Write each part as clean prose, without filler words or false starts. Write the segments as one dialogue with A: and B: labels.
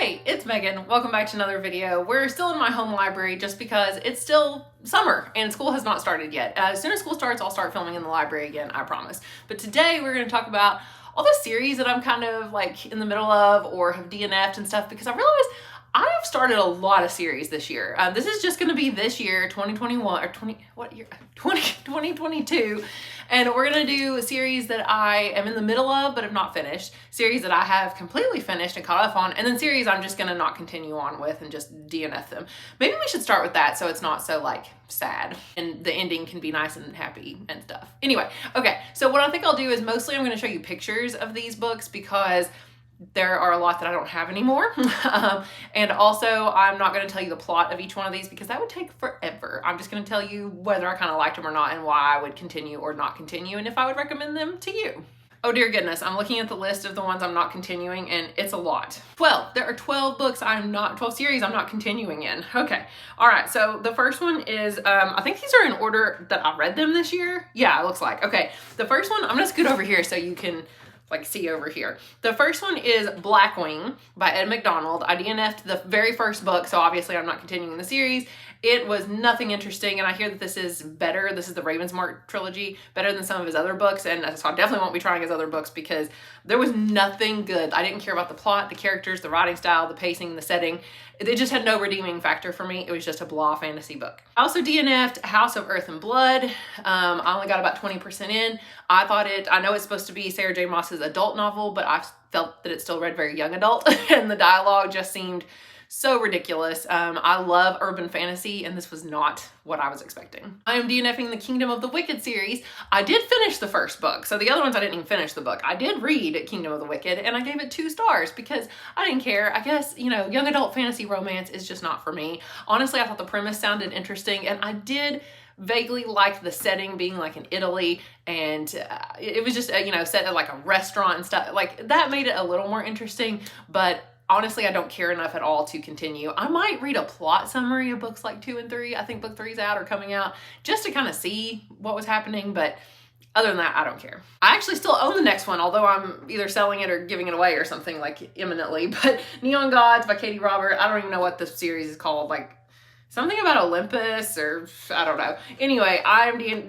A: Hey, it's Megan. Welcome back to another video. We're still in my home library just because it's still summer and school has not started yet. As soon as school starts, I'll start filming in the library again, I promise. But today we're going to talk about all the series that I'm kind of like in the middle of or have DNF'd and stuff, because I realized I have started a lot of series this year. This is just going to be this year, 2021 or 2022, and we're going to do a series that I am in the middle of but have not finished, series that I have completely finished and caught up on, and then series I'm just going to not continue on with and just DNF them. Maybe we should start with that so it's not so like sad and the ending can be nice and happy and stuff. Anyway, okay, so what I think I'll do is mostly I'm going to show you pictures of these books because there are a lot that I don't have anymore. And also I'm not going to tell you the plot of each one of these because that would take forever. I'm just going to tell you whether I kind of liked them or not and why I would continue or not continue and if I would recommend them to you. Oh dear goodness, I'm looking at the list of the ones I'm not continuing and it's a lot. 12. There are 12 books 12 series I'm not continuing in. Okay. All right. So the first one is, I think these are in order that I read them this year. Yeah, it looks like. Okay. The first one, I'm going to scoot over here so you can like see over here. The first one is Blackwing by Ed McDonald. I DNF'd the very first book, so obviously I'm not continuing the series. It was nothing interesting, and I hear that this is better. This is the Ravensmark trilogy, better than some of his other books, and so I definitely won't be trying his other books because there was nothing good. I didn't care about the plot, the characters, the writing style, the pacing, the setting. It just had no redeeming factor for me. It was just a blah fantasy book. I also DNF'd House of Earth and Blood. I only got about 20% in. I know it's supposed to be Sarah J. Maas's adult novel, but I felt that it still read very young adult and the dialogue just seemed so ridiculous. I love urban fantasy and this was not what I was expecting. I am DNFing the Kingdom of the Wicked series. I did finish the first book. So the other ones I didn't even finish the book. I did read Kingdom of the Wicked and I gave it 2 stars because I didn't care. I guess, you know, young adult fantasy romance is just not for me. Honestly, I thought the premise sounded interesting and I did vaguely like the setting being like in Italy and it was just, you know, set at like a restaurant and stuff. Like that made it a little more interesting, but honestly, I don't care enough at all to continue. I might read a plot summary of books like 2 and 3. I think book 3's out or coming out just to kind of see what was happening. But other than that, I don't care. I actually still own the next one, although I'm either selling it or giving it away or something like imminently. But Neon Gods by Katie Robert. I don't even know what the series is called. Like something about Olympus or I don't know. Anyway,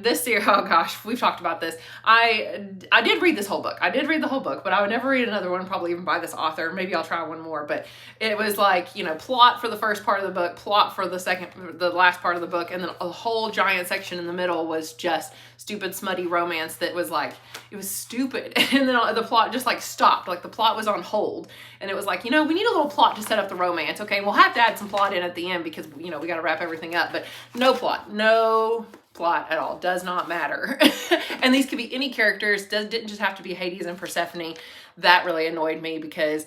A: this series, oh gosh, we've talked about this. I did read this whole book. I did read the whole book, but I would never read another one, probably even by this author. Maybe I'll try one more, but it was like, you know, plot for the first part of the book, plot for the last part of the book, and then a whole giant section in the middle was just stupid, smutty romance that was like, it was stupid. And then the plot just like stopped, like the plot was on hold. And it was like, you know, we need a little plot to set up the romance. Okay, we'll have to add some plot in at the end because, you know, we got to wrap everything up, but no plot at all. Does not matter. And these could be any characters. Didn't just have to be Hades and Persephone. That really annoyed me because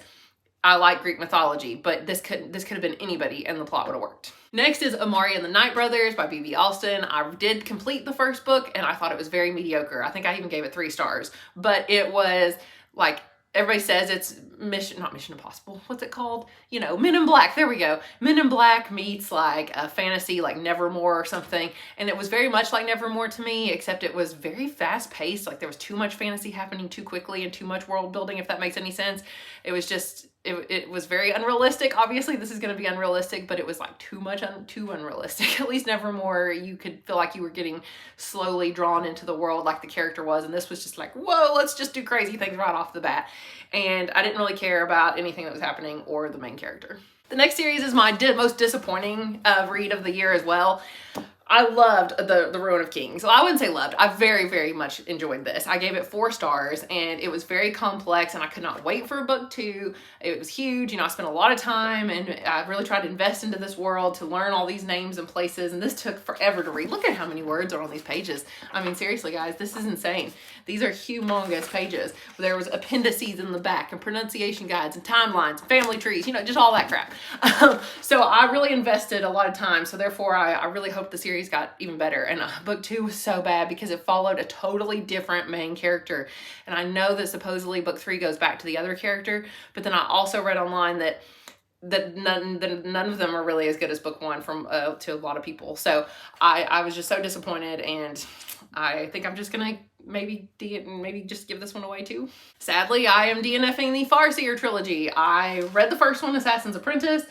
A: I like Greek mythology, but this could have been anybody and the plot would have worked. Next is Amari and the Night Brothers by B.B. Alston. I did complete the first book and I thought it was very mediocre. I think I even gave it 3 stars, but it was like, everybody says it's not Mission Impossible. What's it called? You know, Men in Black. There we go. Men in Black meets like a fantasy like Nevermore or something. And it was very much like Nevermore to me, except it was very fast paced. Like there was too much fantasy happening too quickly and too much world building, if that makes any sense. It was just, it was very unrealistic. Obviously this is going to be unrealistic, but it was like too unrealistic. At least Nevermore, you could feel like you were getting slowly drawn into the world like the character was. And this was just like, whoa, let's just do crazy things right off the bat. And I didn't really care about anything that was happening or the main character. The next series is my most disappointing read of the year as well. I loved the Ruin of Kings. Well, I wouldn't say loved. I very, very much enjoyed this. I gave it 4 stars and it was very complex and I could not wait for book 2. It was huge. You know, I spent a lot of time and I really tried to invest into this world to learn all these names and places, and this took forever to read. Look at how many words are on these pages. I mean, seriously guys, this is insane. These are humongous pages. There was appendices in the back and pronunciation guides and timelines, and family trees, you know, just all that crap. So I really invested a lot of time. So therefore I really hope the series got even better. And book 2 was so bad because it followed a totally different main character. And I know that supposedly book 3 goes back to the other character, but then I also read online that none of them are really as good as book 1 from to a lot of people. So I was just so disappointed and I think I'm just gonna maybe just give this one away too. Sadly, I am DNFing the Farseer trilogy. I read the first one, Assassin's Apprentice.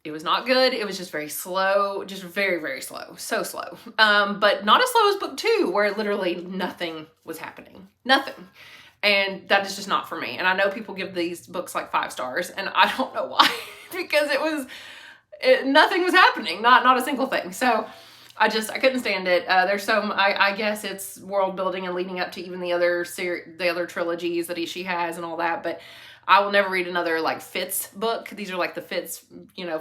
A: It was not good. It was just very slow, just very, very slow. So slow. But not as slow as book 2, where literally nothing was happening. Nothing. And that is just not for me. And I know people give these books like 5 stars, and I don't know why, because nothing was happening, not a single thing. So I couldn't stand it. There's I guess it's world building and leading up to even the other trilogies that she has and all that, but I will never read another like Fitz book. These are like the Fitz,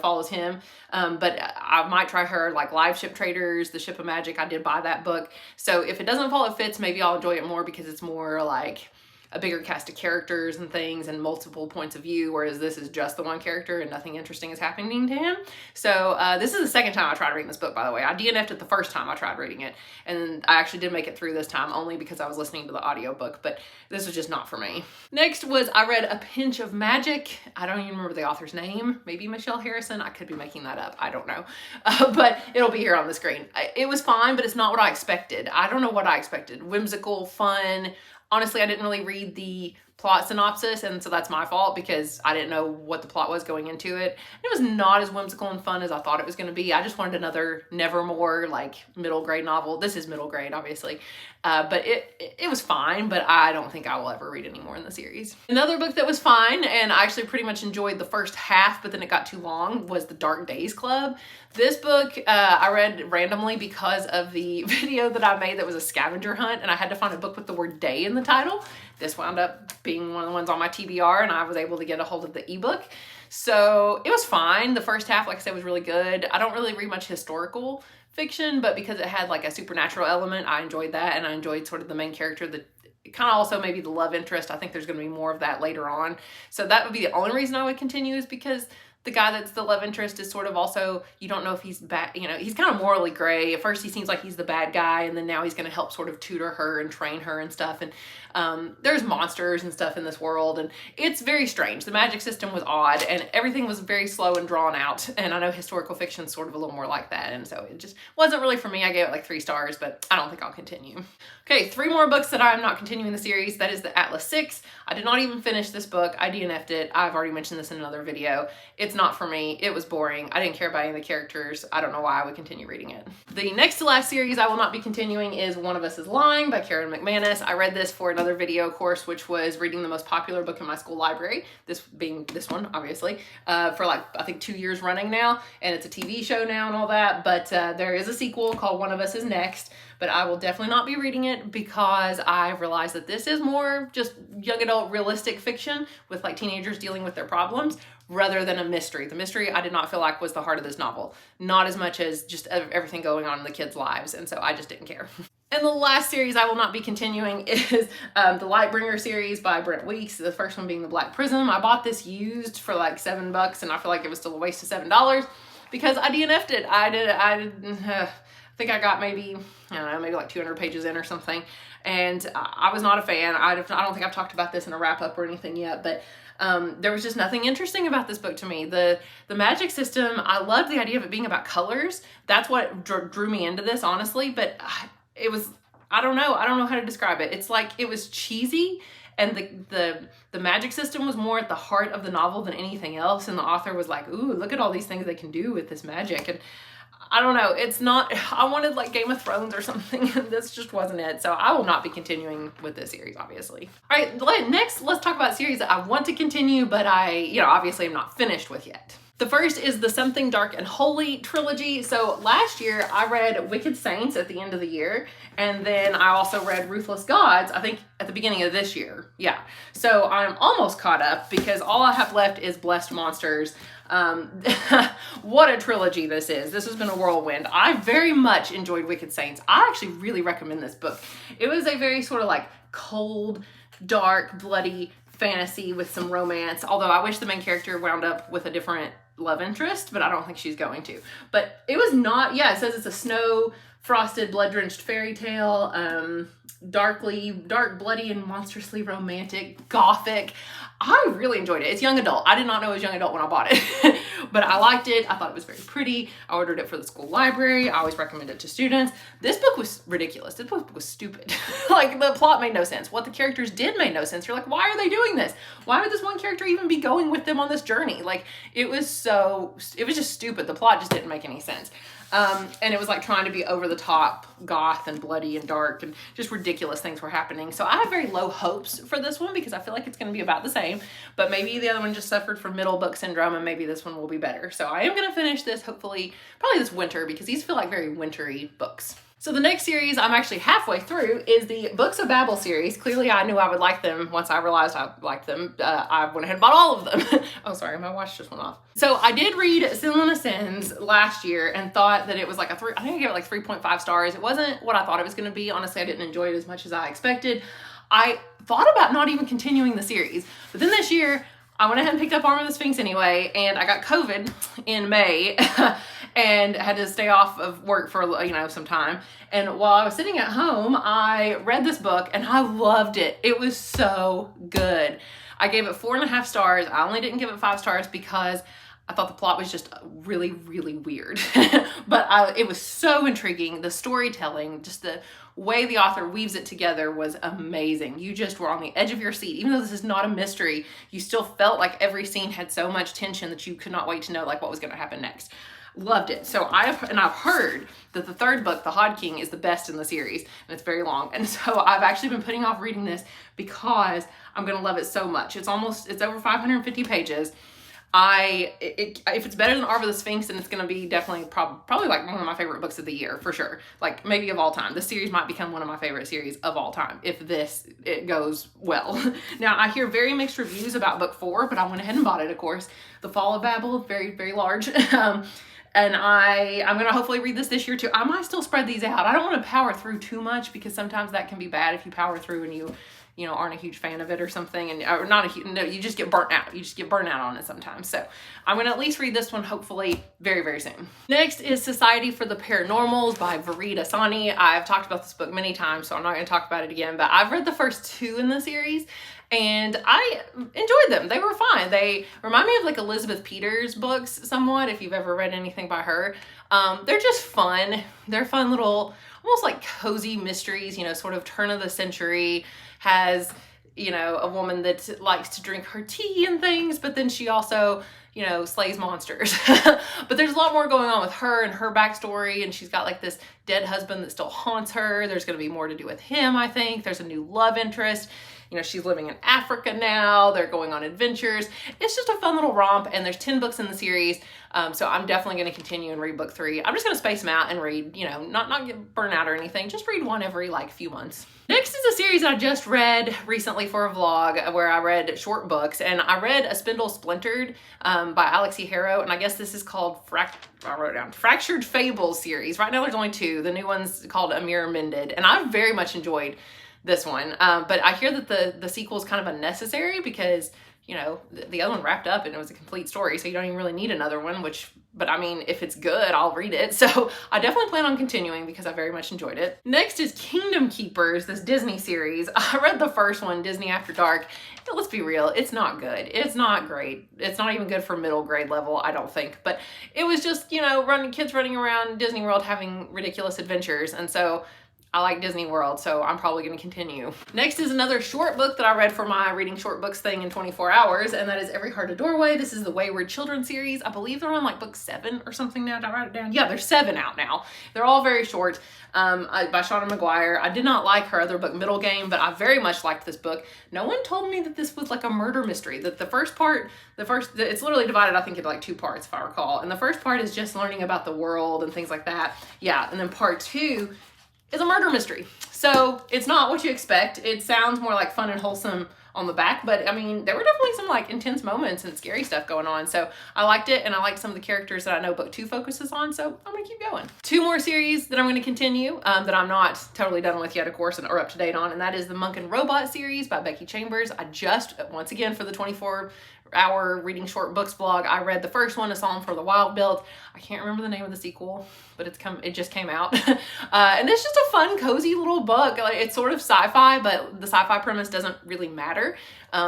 A: follows him. But I might try her like Live Ship Traders, The Ship of Magic. I did buy that book. So if it doesn't follow Fitz, maybe I'll enjoy it more because it's more like a bigger cast of characters and things and multiple points of view, whereas this is just the one character and nothing interesting is happening to him. So this is the second time I tried reading this book, by the way. I DNF'd it the first time I tried reading it, and I actually did make it through this time only because I was listening to the audiobook, but this was just not for me. Next was I read A Pinch of Magic. I don't even remember the author's name. Maybe Michelle Harrison. I could be making that up. I don't know. But it'll be here on the screen. It was fine, but it's not what I expected. I don't know what I expected. Whimsical, fun. Honestly, I didn't really read the plot synopsis, and so that's my fault because I didn't know what the plot was going into it. It was not as whimsical and fun as I thought it was going to be. I just wanted another Nevermore, like, middle grade novel. This is middle grade, obviously. But it was fine, but I don't think I will ever read any more in the series. Another book that was fine, and I actually pretty much enjoyed the first half, but then it got too long, was The Dark Days Club. This book I read randomly because of the video that I made that was a scavenger hunt, and I had to find a book with the word day in the title. This wound up being one of the ones on my TBR, and I was able to get a hold of the ebook. So it was fine. The first half, like I said, was really good. I don't really read much historical fiction, but because it had like a supernatural element, I enjoyed that, and I enjoyed sort of the main character, that kind of also maybe the love interest. I think there's going to be more of that later on. So that would be the only reason I would continue, is because the guy that's the love interest is sort of also, you don't know if he's bad, he's kind of morally gray. At first he seems like he's the bad guy, and then now he's going to help sort of tutor her and train her and stuff. And there's monsters and stuff in this world, and it's very strange. The magic system was odd, and everything was very slow and drawn out. And I know historical fiction is sort of a little more like that, and so it just wasn't really for me. I gave it like 3 stars, but I don't think I'll continue. Okay, 3 more books that I'm not continuing the series. That is the Atlas 6. I did not even finish this book. I DNF'd it. I've already mentioned this in another video. It's not for me. It was boring. I didn't care about any of the characters. I don't know why I would continue reading it. The next to last series I will not be continuing is One of Us is Lying by Karen McManus. I read this for another video course, which was reading the most popular book in my school library, this being this one, obviously, for like, I think 2 years running now, and it's a TV show now and all that, but there is a sequel called One of Us is Next, but I will definitely not be reading it because I realized that this is more just young adult realistic fiction with like teenagers dealing with their problems rather than a mystery. The mystery I did not feel like was the heart of this novel, not as much as just everything going on in the kids' lives, and so I just didn't care. And the last series I will not be continuing is the Lightbringer series by Brent Weeks, the first one being The Black Prism. I bought this used for like $7, and I feel like it was still a waste of $7 because I DNF'd it. I think I got maybe like 200 pages in or something, and I was not a fan. I don't think I've talked about this in a wrap-up or anything yet, but there was just nothing interesting about this book to me. The magic system, I loved the idea of it being about colors. That's what drew me into this, honestly, but it was, I don't know how to describe it. It's like it was cheesy, and the magic system was more at the heart of the novel than anything else, and the author was like, ooh, look at all these things they can do with this magic, and I don't know, it's not, I wanted like Game of Thrones or something, and this just wasn't it. So I will not be continuing with this series, obviously. All right, next, let's talk about series that I want to continue, but I, obviously am not finished with yet. The first is the Something Dark and Holy trilogy. So last year I read Wicked Saints at the end of the year, and then I also read Ruthless Gods, I think at the beginning of this year. Yeah, so I'm almost caught up because all I have left is Blessed Monsters. What a trilogy this is. This has been a whirlwind. I very much enjoyed Wicked Saints. I actually really recommend this book. It was a very sort of like cold, dark, bloody fantasy with some romance, although I wish the main character wound up with a different love interest, but I don't think she's going to. But it was not, yeah, it says it's a snow frosted, blood-drenched fairy tale, dark, bloody, and monstrously romantic, gothic. I really enjoyed it. It's young adult. I did not know it was young adult when I bought it, but I liked it. I thought it was very pretty. I ordered it for the school library. I always recommend it to students. This book was ridiculous. This book was stupid. Like, the plot made no sense. What the characters did made no sense. You're like, why are they doing this? Why would this one character even be going with them on this journey? Like, it was just stupid. The plot just didn't make any sense. And it was like trying to be over the top goth and bloody and dark, and just ridiculous things were happening. So I have very low hopes for this one because I feel like it's going to be about the same, but maybe the other one just suffered from middle book syndrome and maybe this one will be better. So I am going to finish this hopefully probably this winter because these feel like very wintry books. So the next series I'm actually halfway through is the Books of Babel series. Clearly I knew I would like them once I realized I liked them. I went ahead and bought all of them. Oh, sorry, my watch just went off. So I did read Selena Sins last year and thought that it was like I think I gave it like 3.5 stars. It wasn't what I thought it was going to be. Honestly, I didn't enjoy it as much as I expected. I thought about not even continuing the series, but then this year I went ahead and picked up Arm of the Sphinx anyway, and I got COVID in May and had to stay off of work for, some time. And while I was sitting at home, I read this book and I loved it. It was so good. I gave it 4.5 stars. I only didn't give it 5 stars because I thought the plot was just really, really weird. But it was so intriguing. The storytelling, just the way the author weaves it together was amazing. You just were on the edge of your seat. Even though this is not a mystery, you still felt like every scene had so much tension that you could not wait to know like what was going to happen next. Loved it. So I've heard that the third book, The Hod King, is the best in the series, and it's very long. And so I've actually been putting off reading this because I'm going to love it so much. It's over 550 pages. If it's better than Arm of the Sphinx, then it's going to be definitely probably like one of my favorite books of the year for sure. Like maybe of all time. This series might become one of my favorite series of all time if it goes well. Now I hear very mixed reviews about book 4, but I went ahead and bought it, of course. The Fall of Babel, very, very large. And I'm going to hopefully read this year too. I might still spread these out. I don't want to power through too much because sometimes that can be bad if you power through and you aren't a huge fan of it or something, you just get burnt out. You just get burnt out on it sometimes. So I'm going to at least read this one hopefully very, very soon. Next is Society for the Paranormals by Fareed Hassani. I've talked about this book many times, so I'm not going to talk about it again, but I've read the first 2 in the series and I enjoyed them. They were fine. They remind me of like Elizabeth Peters books somewhat, if you've ever read anything by her. They're just fun. They're fun little, almost like cozy mysteries, sort of turn of the century, has, a woman that likes to drink her tea and things, but then she also, slays monsters. But there's a lot more going on with her and her backstory, and she's got like this dead husband that still haunts her. There's going to be more to do with him, I think. There's a new love interest. She's living in Africa now. They're going on adventures. It's just a fun little romp, and there's 10 books in the series. So I'm definitely going to continue and read book 3. I'm just going to space them out and read, not get burnt out or anything. Just read one every few months. Next is a series that I just read recently for a vlog where I read short books, and I read A Spindle Splintered by Alex E. Harrow, and I guess this is called I wrote it down, Fractured Fables series. Right now there's only 2. The new one's called A Mirror Mended, and I very much enjoyed this one. But I hear that the sequel is kind of unnecessary because, the other one wrapped up and it was a complete story, so you don't even really need another one, but I mean, if it's good, I'll read it. So I definitely plan on continuing because I very much enjoyed it. Next is Kingdom Keepers, this Disney series. I read the first one, Disney After Dark. Let's be real, it's not good. It's not great. It's not even good for middle grade level, I don't think. But it was just, kids running around Disney World having ridiculous adventures. And so I like Disney World, so I'm probably going to continue. Next is another short book that I read for my reading short books thing in 24 hours, and that is Every Heart a Doorway. This is the Wayward Children series. I believe they're on like book 7 or something now. Did I write it down? Yeah, there's 7 out now. They're all very short, by Shauna McGuire. I did not like her other book, Middle Game, but I very much liked this book. No one told me that this was like a murder mystery. That it's literally divided, I think, into like 2 parts, if I recall. And the first part is just learning about the world and things like that. Yeah, and then part 2 is a murder mystery. So it's not what you expect. It sounds more like fun and wholesome on the back, but I mean, there were definitely some like intense moments and scary stuff going on. So I liked it, and I liked some of the characters that I know book 2 focuses on, so I'm gonna keep going. 2 more series that I'm gonna continue, that I'm not totally done with yet, of course, or up to date on, and that is the Monk and Robot series by Becky Chambers. I just, once again, for the 24 hour reading short books vlog, I read the first one, A Song for the Wild Built. I can't remember the name of the sequel, but it just came out. And it's just a fun, cozy little book. Like, it's sort of sci-fi, but the sci-fi premise doesn't really matter,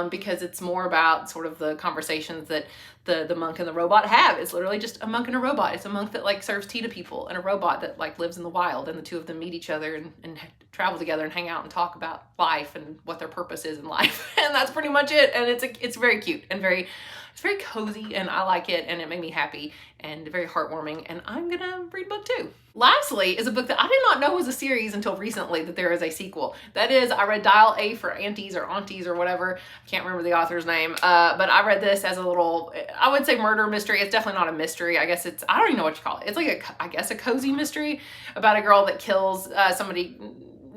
A: because it's more about sort of the conversations that the monk and the robot have. It's literally just a monk and a robot. It's a monk that like serves tea to people, and a robot that like lives in the wild, and the two of them meet each other and travel together and hang out and talk about life and what their purpose is in life. And that's pretty much it. And it's very cute and it's very cozy, and I like it, and it made me happy and very heartwarming, and I'm gonna read book 2. Lastly is a book that I did not know was a series until recently, that there is a sequel. That is, I read Dial A for Aunties or Aunties or whatever. I can't remember the author's name, but I read this as a little, I would say murder mystery. It's definitely not a mystery. I guess I don't even know what you call it. It's like I guess a cozy mystery about a girl that kills somebody,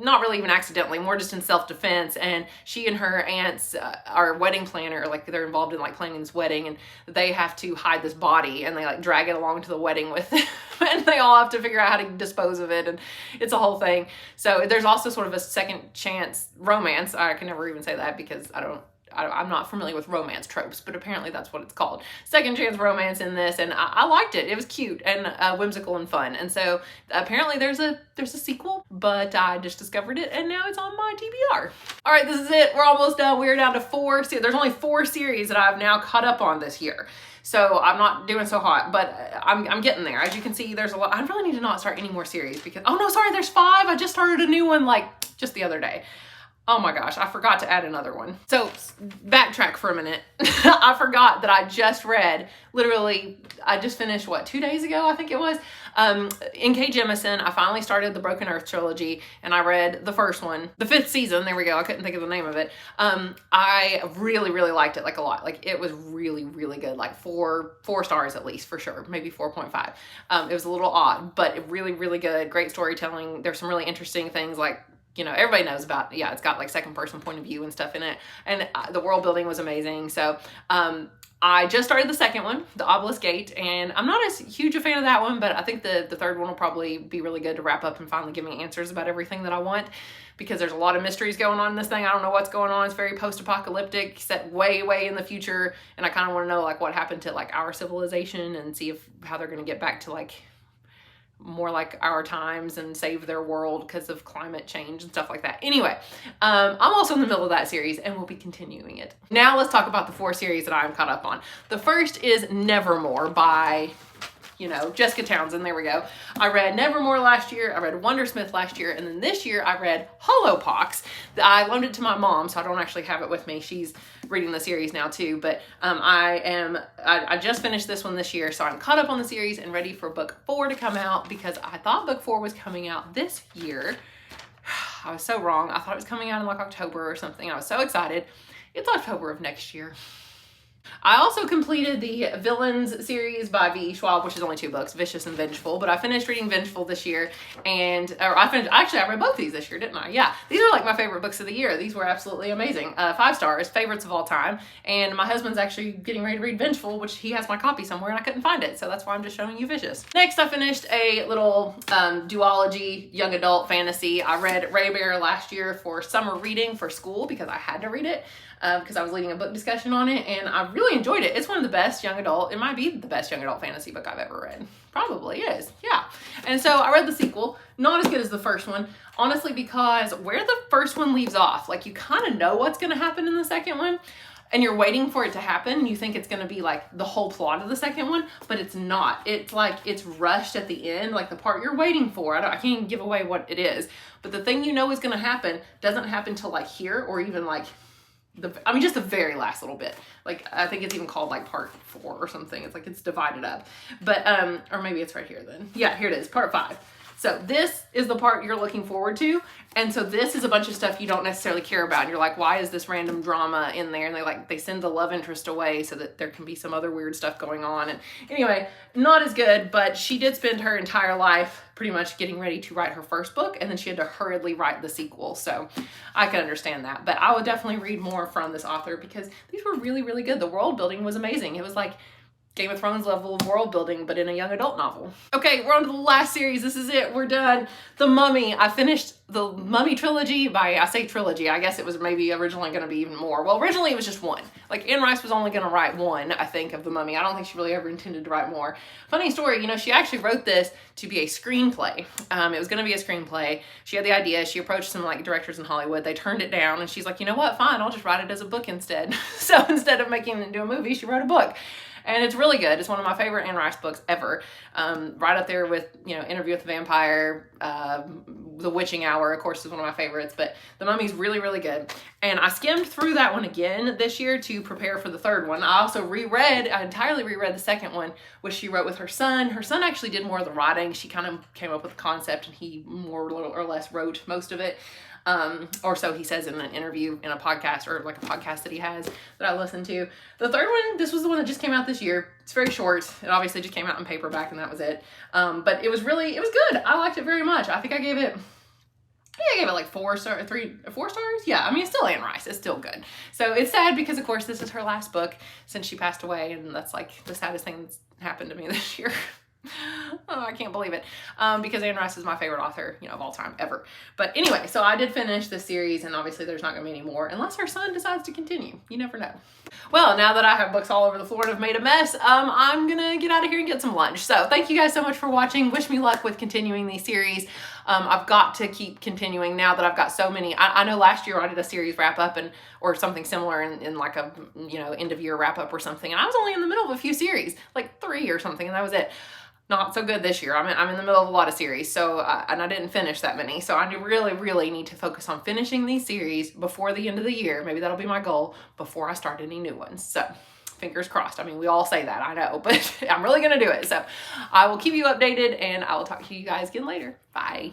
A: not really even accidentally, more just in self-defense, and she and her aunts are a wedding planner, like they're involved in like planning this wedding, and they have to hide this body, and they like drag it along to the wedding with them, and they all have to figure out how to dispose of it, and it's a whole thing. So there's also sort of a second chance romance. I can never even say that because I'm not familiar with romance tropes, but apparently that's what it's called. Second chance romance in this, and I liked it. It was cute and whimsical and fun. And so apparently there's a sequel, but I just discovered it, and now it's on my TBR. All right, this is it. We're almost done. We're down to 4. There's only 4 series that I've now caught up on this year. So I'm not doing so hot, but I'm getting there. As you can see, there's a lot. I really need to not start any more series because, oh no, sorry, there's 5. I just started a new one like just the other day. Oh my gosh, I forgot to add another one. So backtrack for a minute. I forgot that I just read, literally, I just finished, 2 days ago, I think it was. N.K. Jemisin, I finally started the Broken Earth trilogy, and I read the first one, the 5th season, there we go, I couldn't think of the name of it. I really, really liked it, like a lot. Like it was really, really good, like 4 stars at least, for sure, maybe 4.5. It was a little odd, but really, really good, great storytelling. There's some really interesting things like, you know, everybody knows about, it's got like second person point of view and stuff in it. And the world building was amazing. So I just started the second one, The Obelisk Gate, and I'm not as huge a fan of that one, but I think the third one will probably be really good to wrap up and finally give me answers about everything that I want, because there's a lot of mysteries going on in this thing. I don't know what's going on. It's very post-apocalyptic, set way, way in the future. And I kind of want to know like what happened to like our civilization and see how they're going to get back to like more like our times and save their world because of climate change and stuff like that. Anyway, I'm also in the middle of that series and we'll be continuing it. Now let's talk about the 4 series that I'm caught up on. The first is Nevermore by, Jessica Townsend. There we go. I read Nevermore last year. I read Wondersmith last year. And then this year I read Hollowpox. I loaned it to my mom, so I don't actually have it with me. She's reading the series now too. But I just finished this one this year. So I'm caught up on the series and ready for book 4 to come out, because I thought book 4 was coming out this year. I was so wrong. I thought it was coming out in like October or something. I was so excited. It's October of next year. I also completed the Villains series by V.E. Schwab, which is only 2 books, Vicious and Vengeful, but I finished reading Vengeful this year, I read both these this year, didn't I? Yeah, these are like my favorite books of the year. These were absolutely amazing. 5 stars, favorites of all time, and my husband's actually getting ready to read Vengeful, which he has my copy somewhere and I couldn't find it, so that's why I'm just showing you Vicious. Next, I finished a little duology, young adult fantasy. I read Ray Bear last year for summer reading for school because I had to read it. Because I was leading a book discussion on it, and I really enjoyed it. It's one of the best young adult, it might be the best young adult fantasy book I've ever read. Probably is, yeah. And so I read the sequel, not as good as the first one, honestly, because where the first one leaves off, like you kind of know what's going to happen in the second one, and you're waiting for it to happen. You think it's going to be like the whole plot of the second one, but it's not. It's like, it's rushed at the end, like the part you're waiting for. I can't even give away what it is, but the thing you know is going to happen doesn't happen till like here, or even like just the very last little bit. Like, I think it's even called like part 4 or something. It's like, it's divided up, but, or maybe it's right here then. Yeah, here it is, part 5. So this is the part you're looking forward to. And so this is a bunch of stuff you don't necessarily care about. And you're like, why is this random drama in there? And they send the love interest away so that there can be some other weird stuff going on. And anyway, not as good, but she did spend her entire life pretty much getting ready to write her first book. And then she had to hurriedly write the sequel. So I can understand that, but I would definitely read more from this author because these were really, really good. The world building was amazing. It was like Game of Thrones level of world building, but in a young adult novel. Okay, we're on to the last series. This is it. We're done. The Mummy. I finished the Mummy trilogy I say trilogy, I guess it was maybe originally going to be even more. Well, originally it was just one. Like, Anne Rice was only going to write one, I think, of The Mummy. I don't think she really ever intended to write more. Funny story, you know, she actually wrote this to be a screenplay. It was going to be a screenplay. She had the idea. She approached some, like, directors in Hollywood. They turned it down, and she's like, you know what? Fine, I'll just write it as a book instead. So instead of making it into a movie, she wrote a book. And it's really good. It's one of my favorite Anne Rice books ever. Right up there with, you know, Interview with the Vampire, The Witching Hour, of course, is one of my favorites. But The Mummy's really, really good. And I skimmed through that one again this year to prepare for the third one. I also I entirely reread the second one, which she wrote with her son. Her son actually did more of the writing. She kind of came up with the concept, and he more or less wrote most of it. Or so he says in an interview in a podcast, or like a podcast that he has that I listen to. The third one, this was the one that just came out this year. It's very short. It obviously just came out in paperback, and that was it. But it was good. I liked it very much. I think I gave it like 4 stars. Yeah, I mean, it's still Anne Rice. It's still good. So it's sad because, of course, this is her last book since she passed away, and that's like the saddest thing that's happened to me this year. Oh, I can't believe it. Because Anne Rice is my favorite author, you know, of all time, ever. But anyway, so I did finish the series, and obviously there's not going to be any more unless her son decides to continue. You never know. Well, now that I have books all over the floor and have made a mess, I'm going to get out of here and get some lunch. So thank you guys so much for watching. Wish me luck with continuing these series. I've got to keep continuing now that I've got so many. I know last year I did a series wrap up or something similar in like a, you know, end of year wrap up or something. And I was only in the middle of a few series, like 3 or something, and that was it. Not so good this year. I'm in the middle of a lot of series, so and I didn't finish that many. So I really, really need to focus on finishing these series before the end of the year. Maybe that'll be my goal before I start any new ones. So fingers crossed. I mean, we all say that, I know, but I'm really going to do it. So I will keep you updated, and I will talk to you guys again later. Bye.